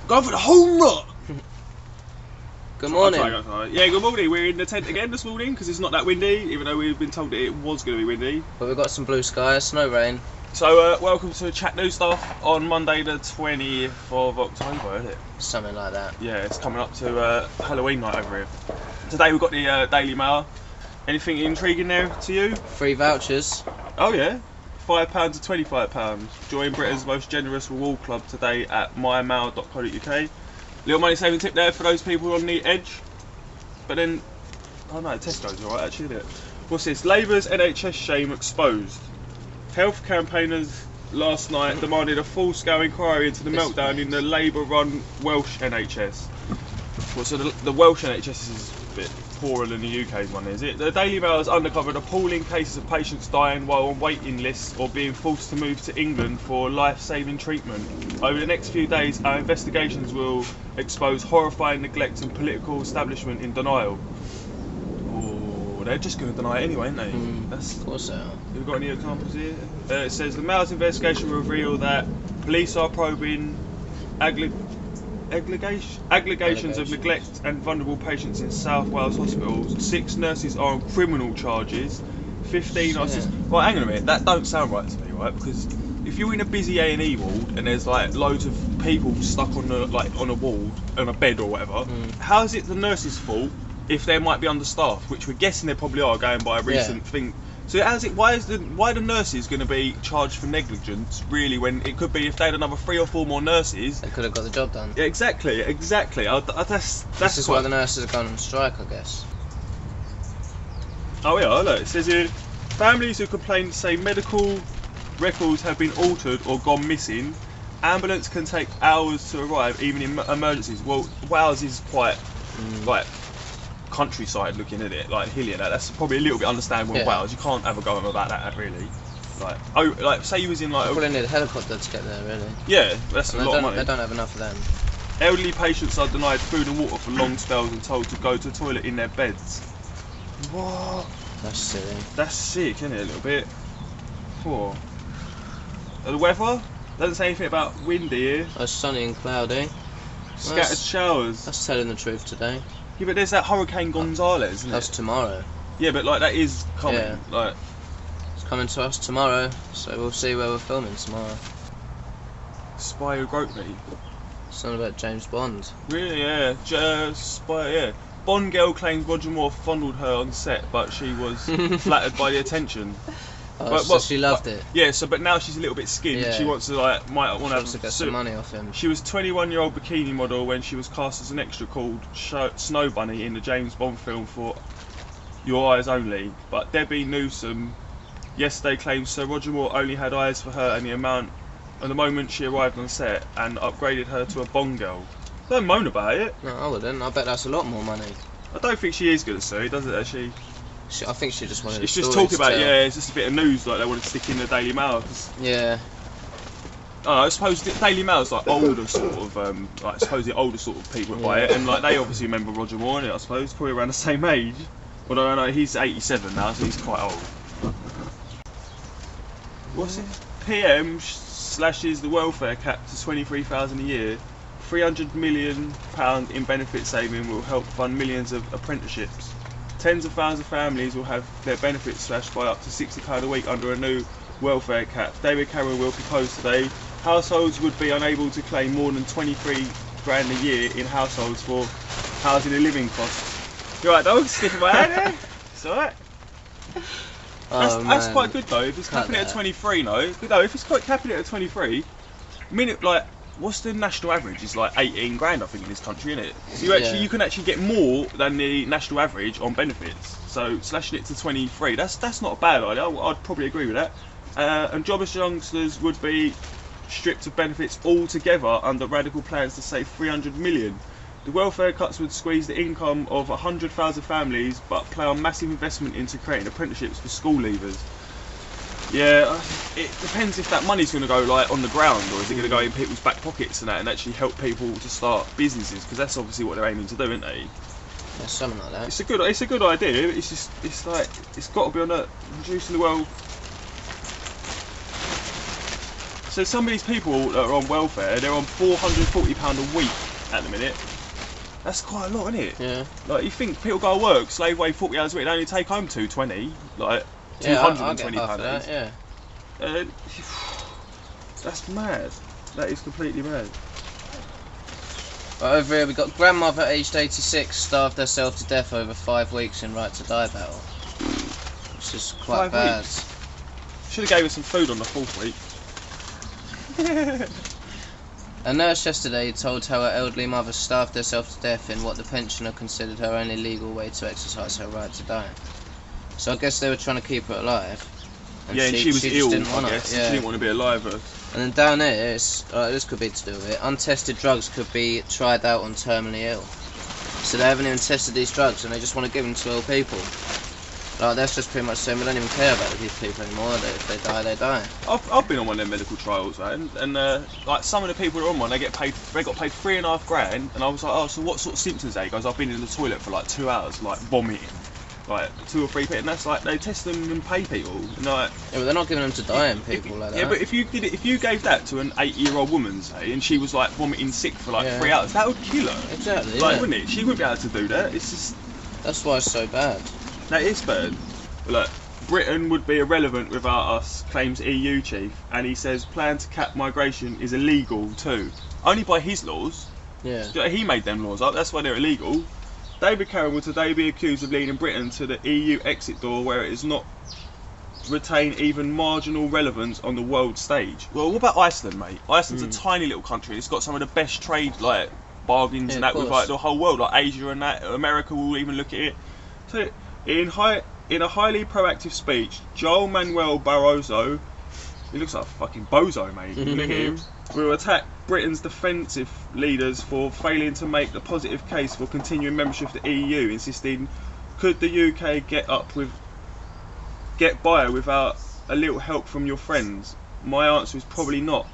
Go for the home run! Good morning. Yeah, good morning. We're in the tent again this morning because it's not that windy, even though we've been told that it was going to be windy. But we've got some blue skies, no rain. So, welcome to Chat New Stuff on Monday the 20th of October, isn't it? Something like that. Yeah, it's coming up to Halloween night over here. Today we've got the Daily Mail. Anything intriguing there to you? Free vouchers. Oh yeah, £5 to £25. Join Britain's most generous reward club today at mymail.co.uk. Little money saving tip there for those people on the edge. But then, oh no, Tesco's alright actually, isn't it? What's this? Labour's NHS shame exposed. Health campaigners last night demanded a full-scale inquiry into the meltdown in the Labour-run Welsh NHS. Well, so the Welsh NHS is a bit poorer than the UK one, is it? The Daily Mail has uncovered appalling cases of patients dying while on waiting lists or being forced to move to England for life-saving treatment. Over the next few days, our investigations will expose horrifying neglect and political establishment in denial. Oh, they're just going to deny it anyway, aren't they? Of course they are. We've got any examples here? It says the Mail's investigation will reveal that police are probing allegations of neglect and vulnerable patients in South Wales hospitals. 6 nurses are on criminal charges. 15 are... Right, hang on a minute. That don't sound right to me, right? Because if you're in a busy A&E ward and there's like loads of people stuck on the on a wall, on a bed or whatever, how is it the nurses' fault if they might be understaffed? Which we're guessing they probably are, going by a recent thing. So how's it? Why the nurses going to be charged for negligence? Really, when it could be if they had another 3 or 4 more nurses, they could have got the job done. Yeah, exactly. This is why the nurses have gone on strike, I guess. Oh yeah, look. It says here, families who complain say medical records have been altered or gone missing. Ambulance can take hours to arrive, even in emergencies. Well, Wales is quite like countryside looking at it, like hilly and that's probably a little bit understandable in Wales. You can't have a go on about that really. Like say you was in like... You probably need a helicopter to get there, really. Yeah, that's a lot of money. They don't have enough of them. Elderly patients are denied food and water for long spells and told to go to the toilet in their beds. What? That's silly. That's sick, isn't it, a little bit? Poor. The weather? Doesn't say anything about windy here. It's sunny and cloudy. Scattered showers. That's telling the truth today. Yeah, but there's that Hurricane Gonzales, isn't it? That's tomorrow. Yeah, but like that is coming. Yeah. Like, it's coming to us tomorrow, so we'll see where we're filming tomorrow. Spy Who Groped Me. Something about James Bond. Really? Yeah. Spy. Yeah. Bond girl claims Roger Moore fondled her on set, but she was flattered by the attention. So she loved it. Yeah. But now she's a little bit skinned. Yeah. She wants to might want to get some money off him. She was 21-year-old bikini model when she was cast as an extra called Snow Bunny in the James Bond film for Your Eyes Only. But Debbie Newsom yesterday claimed Sir Roger Moore only had eyes for her and the moment she arrived on set, and upgraded her to a Bond girl. Don't moan about it. No, I wouldn't. I bet that's a lot more money. I don't think she is good at Sue, does it actually? I think she just wanted. It's just talking about it, yeah. It's just a bit of news like they want to stick in the Daily Mail. Yeah. I suppose the Daily Mail's like older sort of, like supposedly older sort of people that buy it, and like they obviously remember Roger Moore, innit, I suppose, probably around the same age. Well, I don't know, he's 87 now, so he's quite old. What's it? PM slashes the welfare cap to 23,000 a year. £300 million in benefit saving will help fund millions of apprenticeships. Tens of thousands of families will have their benefits slashed by up to £60 a week under a new welfare cap. David Cameron will propose today. Households would be unable to claim more than 23 grand a year in households for housing and living costs. You alright, dog? Sniffing my hand there? It's alright. That's quite good though. If it's capping it at 23, no. If it's quite capping it at 23, what's the national average? It's like 18 grand, I think, in this country, isn't it? So you can actually get more than the national average on benefits. So slashing it to 23, that's not a bad idea. I'd probably agree with that. And jobless youngsters would be stripped of benefits altogether under radical plans to save 300 million. The welfare cuts would squeeze the income of 100,000 families, but play on massive investment into creating apprenticeships for school leavers. Yeah, it depends if that money's going to go like on the ground, or is it going to go in people's back pockets and that, and actually help people to start businesses, because that's obviously what they're aiming to do, isn't they? Yeah, something like that. It's a good idea. It's like it's got to be on reducing the world. So some of these people that are on welfare, they're on £440 a week at the minute. That's quite a lot, isn't it? Yeah. Like, you think people go to work, slave away 40 hours a week, they only take home 220, like £220 half of that, yeah. That's mad. That is completely mad. Right, over here we've got grandmother aged 86 starved herself to death over 5 weeks in right to die battle. Which is quite 5 bad. weeks? Should have gave her some food on the 4th week. A nurse yesterday told how her elderly mother starved herself to death in what the pensioner considered her only legal way to exercise her right to die. So I guess they were trying to keep her alive. And she was just ill, didn't want I guess. it, yeah. She didn't want to be alive. And then down here, this could be to do with it, untested drugs could be tried out on terminally ill. So they haven't even tested these drugs and they just want to give them to ill people. Like, that's just pretty much saying we don't even care about these people anymore, that if they die, they die. I've been on one of them medical trials, right? And like some of the people that are on one, they got paid £3,500, and I was like, oh, so what sort of symptoms are you? He goes, I've been in the toilet for like 2 hours, like vomiting, like 2 or 3 people, and that's like they test them and pay people, and like. Yeah, but they're not giving them to dying people like that. Yeah, but if you gave that to an 8-year-old woman, say, and she was like vomiting sick for like 3 hours, that would kill her. Exactly. Like, yeah. wouldn't it? She wouldn't be able to do that. It's just. That's why it's so bad. That is bad. Look, Britain would be irrelevant without us, claims EU chief, and he says plan to cap migration is illegal too. Only by his laws. Yeah. He made them laws up, that's why they're illegal. David Cameron will today be accused of leading Britain to the EU exit door where it is not retain even marginal relevance on the world stage. Well, what about Iceland, mate? Iceland's a tiny little country. It's got some of the best trade like bargains and that with like the whole world, like Asia and that. America will even look at it. So in a highly proactive speech, Joel Manuel Barroso, he looks like a fucking bozo, mate. Look at him. Will attack Britain's defensive leaders for failing to make the positive case for continuing membership of the EU, insisting, could the UK get by without a little help from your friends? My answer is probably not.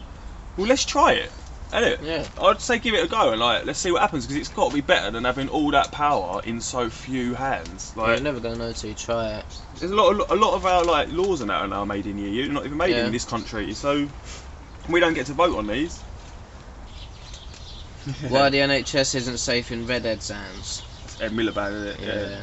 Well, let's try it, innit? Yeah. I'd say give it a go and like let's see what happens, because it's got to be better than having all that power in so few hands. Like, You're never gonna know till you try it. there's a lot of our like laws and that are now made in the EU, not even made in this country, so we don't get to vote on these. Why the NHS isn't safe in red exams. It's Ed Miliband, isn't it? Yeah.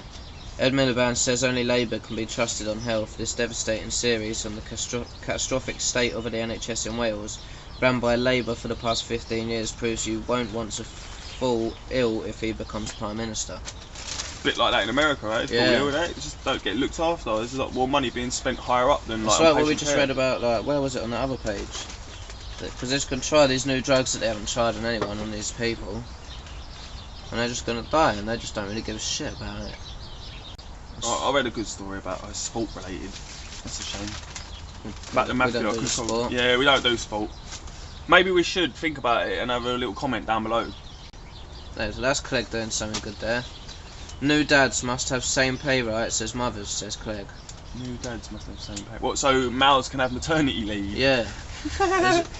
Ed Miliband says only Labour can be trusted on health. This devastating series on the catastrophic state of the NHS in Wales, run by Labour for the past 15 years, proves you won't want to fall ill if he becomes Prime Minister. Bit like that in America, right? It's Yeah. probably all that. It just don't get looked after. There's a lot more money being spent higher up than like. That's like what we just read about. Like, where was it on the other page? Because they can try these new drugs that they haven't tried on anyone, on these people, and they're just gonna die, and they just don't really give a shit about it. I read a good story about sport related. That's a shame. About the mafia. We don't do sport. Yeah, we don't do sport. Maybe we should think about it and have a little comment down below. That's Clegg doing something good there. New dads must have same pay rights as mothers, says Clegg. New dads must have the same pay. What? So males can have maternity leave? Yeah.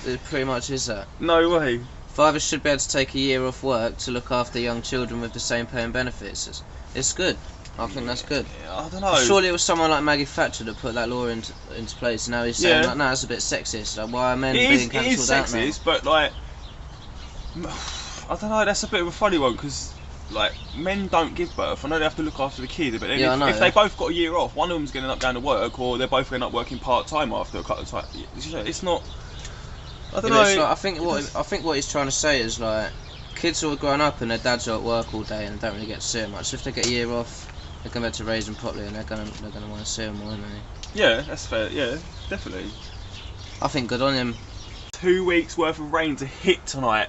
It pretty much is that. No way. Fathers should be able to take a year off work to look after young children with the same pay and benefits. It's good. I think that's good. Yeah, I don't know. Surely it was someone like Maggie Thatcher that put that law into place, and now he's saying, Yeah. like, no, that's a bit sexist. Like, why are men It being is cancelled out now? sexist, but like, I don't know. That's a bit of a funny one because like men don't give birth. I know they have to look after the kid, but then Yeah, I know. if they both got a year off, one of them's going to end up going to work, or they're both going to end up working part time after a couple of times. It's not. I don't Yeah, know. but it's like, I think what he's trying to say is like, kids who are growing up and their dads are at work all day and don't really get to see them much. So if they get a year off, they're going to be able to raise them properly, and they're going to want to see them more, aren't they? Yeah, that's fair. Yeah, definitely. I think good on him. 2 weeks worth of rain to hit tonight.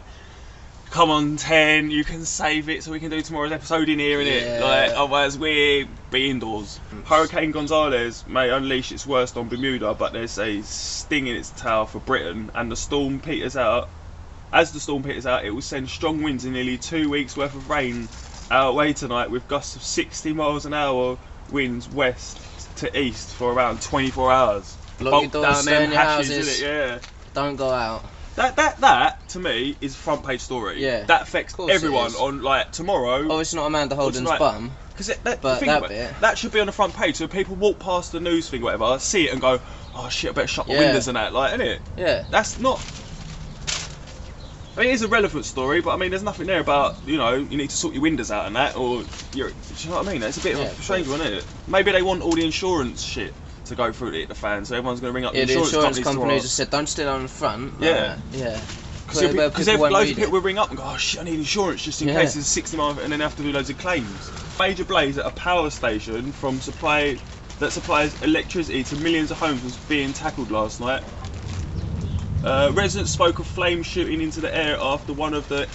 Come on, 10, you can save it so we can do tomorrow's episode in here, innit? Yeah. Like, otherwise we'll be indoors. Hurricane Gonzalez may unleash its worst on Bermuda, but there's a sting in its tail for Britain, and the storm peters out. As the storm peters out, it will send strong winds and nearly 2 weeks worth of rain our way tonight, with gusts of 60 miles an hour winds west to east for around 24 hours. Lock your doors, stay in your houses. innit? Yeah. Don't go out. That to me is a front page story. Yeah, That affects of course it everyone is. on like tomorrow. Oh, it's not Amanda Holden's tonight. bum. Because bit. that should be on the front page, so people walk past the news thing, whatever, see it and go, oh shit, I better shut my windows and that, like, innit? Yeah. That's not. I mean, it is a relevant story, but I mean, there's nothing there about, you know, you need to sort your windows out and that, or do you know what I mean? It's a bit of a strange one, isn't it? Maybe they want all the insurance shit to go through to the fans, so everyone's going to ring up the insurance companies have said don't steal on the front. Yeah. Yeah. Because loads of people will ring up and go, oh shit, I need insurance just in case there's 60 miles, and then have to do loads of claims. Major blaze at a power station that supplies electricity to millions of homes was being tackled last night. Residents spoke of flames shooting into the air after one of the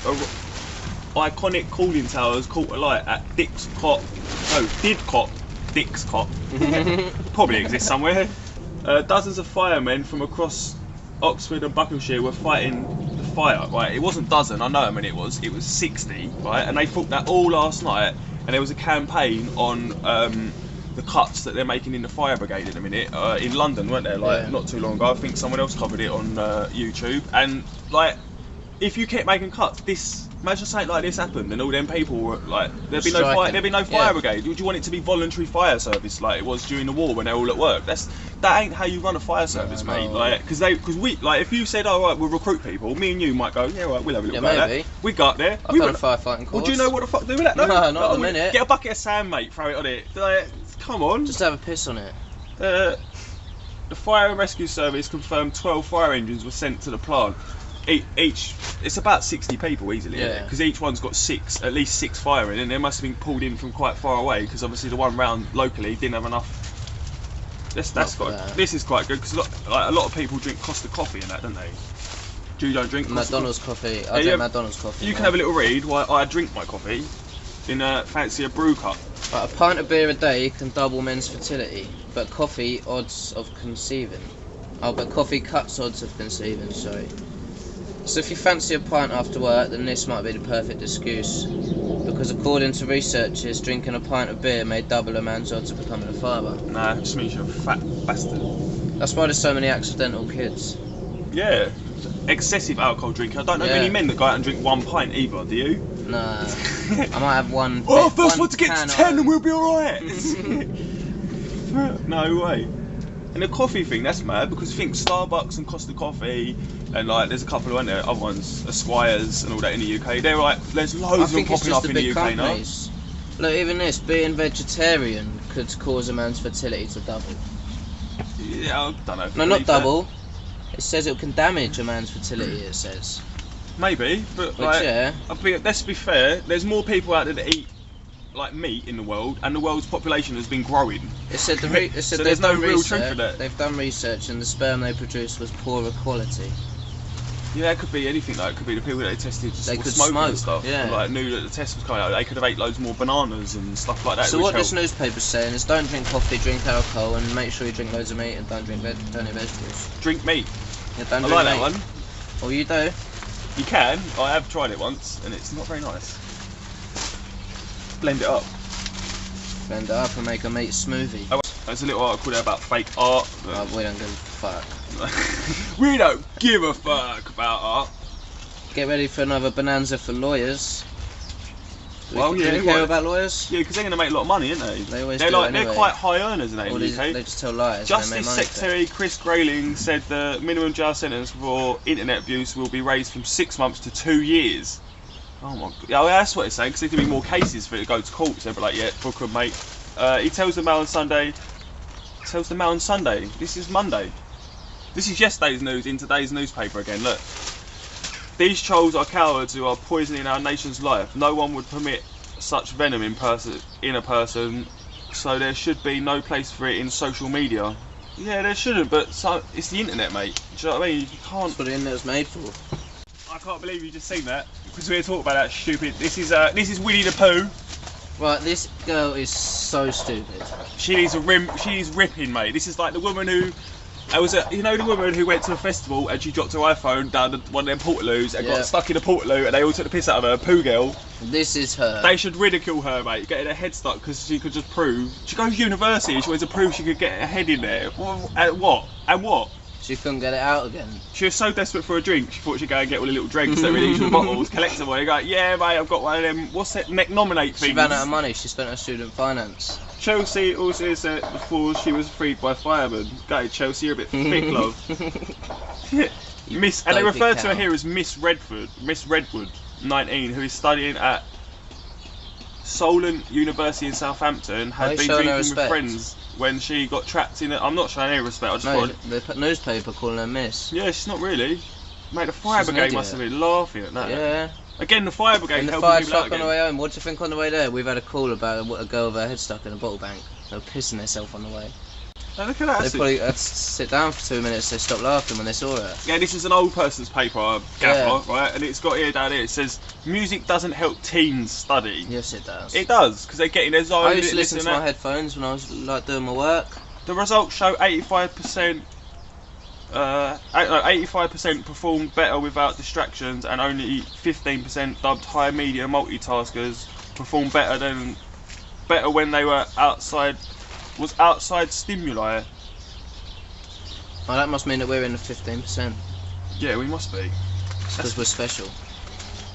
iconic cooling towers caught alight at Didcot. Probably exists somewhere. Dozens of firemen from across Oxford and Buckinghamshire were fighting the fire, right? It wasn't dozen, I know how many it was 60, right? And they fought that all last night, and there was a campaign on the cuts that they're making in the fire brigade in a minute, in London, weren't there, like, not too long ago. I think someone else covered it on YouTube, and like, if you kept making cuts, imagine something like this happened, and all them people were like, there'd be no fire brigade. Would you want it to be voluntary fire service like it was during the war when they're all at work? That ain't how you run a fire service, mate. Like, because we, like, if you said, all right, we'll recruit people, me and you might go, yeah, right, we'll have a little go at that. We go up there. I've done a firefighting course. Well, do you know what the fuck to do with that? No, not at the minute. Get a bucket of sand, mate. Throw it on it. Like, come on. Just have a piss on it. The fire and rescue service confirmed 12 fire engines were sent to the plant. Each, it's about 60 people easily, because each one's got at least six firing, and they must have been pulled in from quite far away, because obviously the one round locally didn't have enough. This is quite good, because like, a lot of people drink Costa coffee and that, don't they? You don't drink McDonald's coffee. I drink McDonald's coffee. You can have a little read while I drink my coffee in a fancier brew cup. Right, a pint of beer a day can double men's fertility, but coffee odds of conceiving. Oh, but coffee cuts odds of conceiving, sorry. So if you fancy a pint after work, then this might be the perfect excuse. Because according to researchers, drinking a pint of beer may double a man's odds of becoming a father. Nah, it just means you're a fat bastard. That's why there's so many accidental kids. Yeah, excessive alcohol drinking. I don't know many men that go out and drink one pint either, do you? Nah, I might have one. Oh, first one to get to 10 and we'll be alright. No way. And the coffee thing, that's mad, because you think Starbucks and Costa Coffee, and like there's a couple, aren't there, other ones, Esquires and all that in the UK. They're like, there's loads of them popping up in the UK now. Look, even this, being vegetarian could cause a man's fertility to double. Yeah, I don't know. No, not double. It says it can damage a man's fertility, it says. Maybe, but like, let's be fair, there's more people out there that eat like meat in the world, and the world's population has been growing. It said so there's no real truth to that. They've done research, and the sperm they produced was poorer quality. Yeah, it could be anything. Like, it could be the people that they tested just they could smoking smoke and stuff. Yeah. And, like, knew that the test was coming out. They could have ate loads more bananas and stuff like that. So what this newspaper's saying is, don't drink coffee, drink alcohol, and make sure you drink loads of meat, and don't eat vegetables. Drink meat. Yeah, don't I drink like meat. that one. Oh, you do? You can. I have tried it once, and it's not very nice. Blend it up. Blend it up and make a meat smoothie. Oh, there's a little article there about fake art. Oh, we don't give a fuck. We don't give a fuck about art. Get ready for another bonanza for lawyers. Well, do you care about lawyers? Yeah, because they're going to make a lot of money, aren't they? They always do anyway. They're quite high earners, aren't they, in the UK? They just tell lies. Justice Secretary Chris Grayling said the minimum jail sentence for internet abuse will be raised from 6 months to 2 years. Oh my god. Yeah, that's what it's saying, because there's going to be more cases for it to go to court. So they'll be like, yeah, book 'em, mate. He tells the Mail on Sunday. This is Monday. This is yesterday's news in today's newspaper again. Look. These trolls are cowards who are poisoning our nation's life. No one would permit such venom in a person, so there should be no place for it in social media. Yeah, there shouldn't, but it's the internet, mate. Do you know what I mean? You can't. That's what the internet's made for. I can't believe you just seen that, because we were talking about that stupid. This is Winnie the Pooh. Right, this girl is so stupid. She needs ripping, mate. This is like the woman who. You know the woman who went to a festival and she dropped her iPhone down one of them portaloos and got stuck in a portaloo, and they all took the piss out of her, Pooh girl. This is her. They should ridicule her, mate, getting her head stuck because she could just prove. She goes to university, she wants to prove she could get her head in there. And what? She couldn't get it out again. She was so desperate for a drink, she thought she'd go and get all the little dregs that really usual bottles, collect them all. You go, yeah, mate, I've got one of them. What's that? Nominate things. She ran out of money. She spent her student finance. Chelsea also said before she was freed by firemen. Go, Chelsea, you're a bit thick, love. Miss, and they refer to her here as Miss Redwood, 19, who is studying at Solent University in Southampton. Had been drinking with friends when she got trapped in it. I'm not showing any respect. I just thought the newspaper calling her Miss. Yeah, she's not really. Mate, the fire brigade must have been laughing at that. Yeah. Again, the fire brigade and the helping fire people out truck on the way home. What do you think on the way there? We've had a call about a girl with her head stuck in a bottle bank. They were pissing themselves on the way. Oh, look at that. They probably had to sit down for 2 minutes. They stopped laughing when they saw her. Yeah, this is an old person's paper, Gaffer, right? And it's got here down here. It says music doesn't help teens study. Yes, it does. It does, because they're getting their zone. I used to listen to my headphones when I was like doing my work. The results show 85%. 85% performed better without distractions, and only 15% dubbed high media multitaskers performed better when they were outside stimuli. Oh, that must mean that we're in the 15%. Yeah, we must be. Because we're special.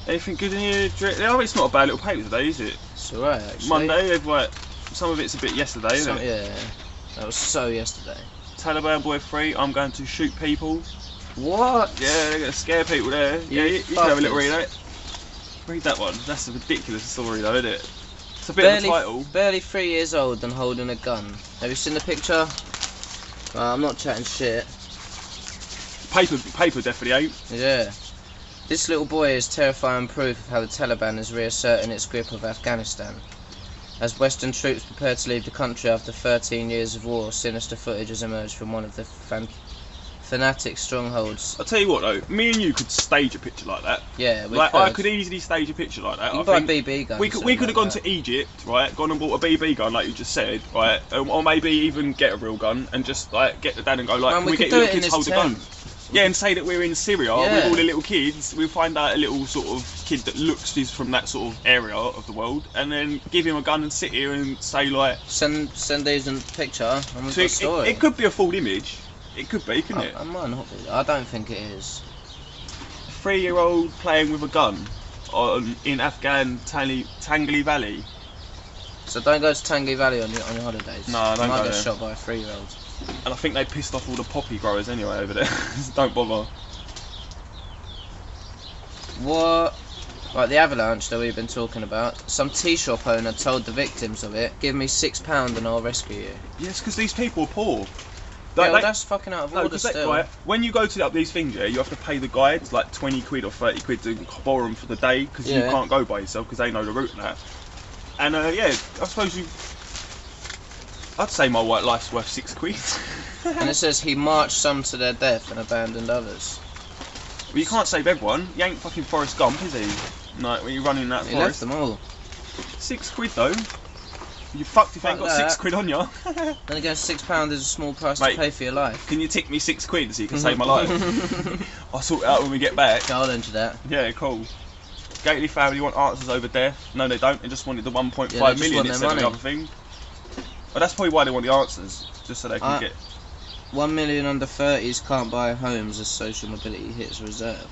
Anything good in here? Oh, it's not a bad little paper today, is it? It's alright, actually. Monday, they've like some of it's a bit yesterday, isn't it? Yeah, that was so yesterday. Taliban boy 3, I'm going to shoot people. What? Yeah, they're going to scare people there. Yeah, you can have a little read of it. Read that one. That's a ridiculous story though, isn't it? It's a bit of a title. Barely 3 years old and holding a gun. Have you seen the picture? I'm not chatting shit. Paper definitely ain't. Yeah. This little boy is terrifying proof of how the Taliban is reasserting its grip of Afghanistan. As Western troops prepare to leave the country after 13 years of war, sinister footage has emerged from one of the fanatic strongholds. I'll tell you what though, me and you could stage a picture like that. Yeah, we could. I could easily stage a picture like that. You buy BB guns. We could have gone to Egypt, right? Gone and bought a BB gun like you just said, right? Or maybe even get a real gun and just like get the dad and go like, can we get your little kids hold a gun? Yeah, and say that we're in Syria with all the little kids. We'll find out a little sort of kid that looks is from that sort of area of the world, and then give him a gun and sit here and say like, send these a picture. And we've got a story. It could be a full image. It could be, couldn't it? It might not be. I don't think it is. A 3-year-old playing with a gun in Afghan Tangli Valley. So don't go to Tangli Valley on your holidays. No, don't go there. You might get shot by a 3-year-old. And I think they pissed off all the poppy growers anyway over there. Don't bother. What? Right, the Avalanche that we've been talking about. Some tea shop owner told the victims of it, "Give me £6 and I'll rescue you." Yes, because these people are poor. That's fucking out of order still. Right, when you go to these things, yeah, you have to pay the guides like 20 quid or 30 quid to borrow them for the day, because you can't go by yourself because they know the route and that. And yeah, I suppose I'd say my white life's worth 6 quid. And it says he marched some to their death and abandoned others. Well, you can't save everyone. He ain't fucking Forrest Gump, is he? No, when you're running that he forest. Left them all. 6 quid though. You fucked if you ain't got 6 quid on you. Then again, £6 is a small price to pay for your life. Can you tick me 6 quid so you can save my life? I'll sort it out when we get back. I'll lend you that. Yeah, cool. Gately family want answers over death. No, they don't. They just wanted the 1.5 million instead of the other thing. Well, that's probably why they want the answers, just so they can get. 1 million under 30s can't buy homes as social mobility hits reserve.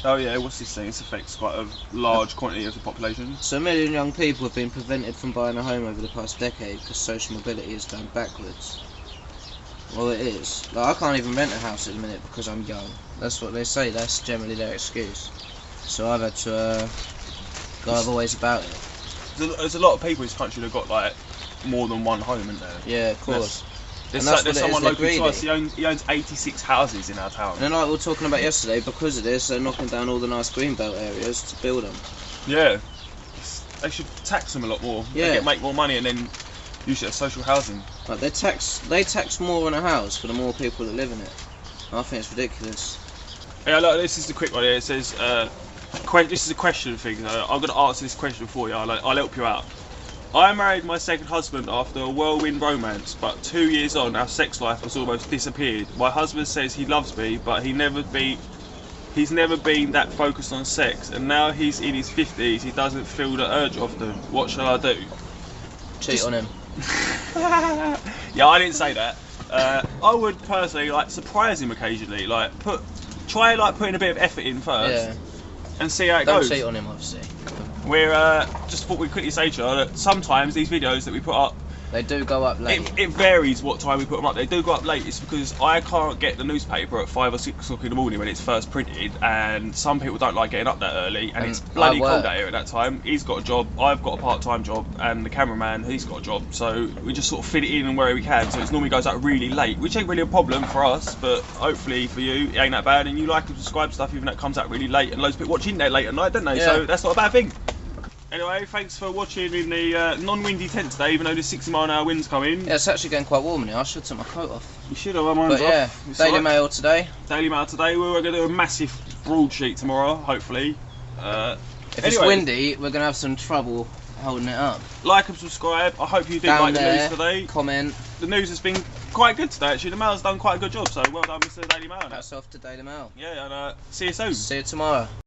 Oh yeah, what's this thing? This affects quite a large quantity of the population. So 1 million young people have been prevented from buying a home over the past decade because social mobility has gone backwards. Well, it is. Like, I can't even rent a house at the minute because I'm young. That's what they say. That's generally their excuse. So I've had to go other ways about it. There's a lot of people in this country that got like more than one home, isn't there? Yeah, of course. There's someone local to us, he owns 86 houses in our town. And then like we were talking about yesterday, because of this, they're knocking down all the nice greenbelt areas to build them. Yeah. They should tax them a lot more. Yeah. They make more money and then use it as social housing. Like they tax more on a house for the more people that live in it. I think it's ridiculous. Yeah, look, this is the quick one here. It says, this is a question thing. I'm going to answer this question for you. I'll help you out. I married my second husband after a whirlwind romance, but 2 years on, our sex life has almost disappeared. My husband says he loves me, but he's never been that focused on sex, and now he's in his 50s, he doesn't feel the urge often. What shall I do? Cheat on him. Yeah, I didn't say that. I would personally like surprise him occasionally. Like try like putting a bit of effort in first, and see how it goes. Don't cheat on him, obviously. We're just thought we'd quickly say to you that sometimes these videos that we put up, they do go up late. It varies what time we put them up. They do go up late. It's because I can't get the newspaper at 5 or 6 o'clock in the morning when it's first printed, and some people don't like getting up that early, and it's bloody cold out here at that time. He's got a job, I've got a part-time job, and the cameraman, he's got a job, so we just sort of fit it in and where we can. So it normally goes out really late, which ain't really a problem for us, but hopefully for you it ain't that bad, and you like and subscribe stuff even though it comes out really late, and loads of people watch in there late at night, don't they? Yeah. So that's not a bad thing. Anyway, thanks for watching in the non-windy tent today, even though the 60-mile-an-hour wind's coming. Yeah, it's actually getting quite warm now. I should take my coat off. You should have, mine's off. But Daily Mail today. Daily Mail today. We're going to do a massive broadsheet tomorrow, hopefully. If it's windy, we're going to have some trouble holding it up. Like and subscribe. I hope you did like the news today. Comment. The news has been quite good today, actually. The Mail's done quite a good job, so well done, Mr. Daily Mail. Hats off to Daily Mail. Yeah, and see you soon. See you tomorrow.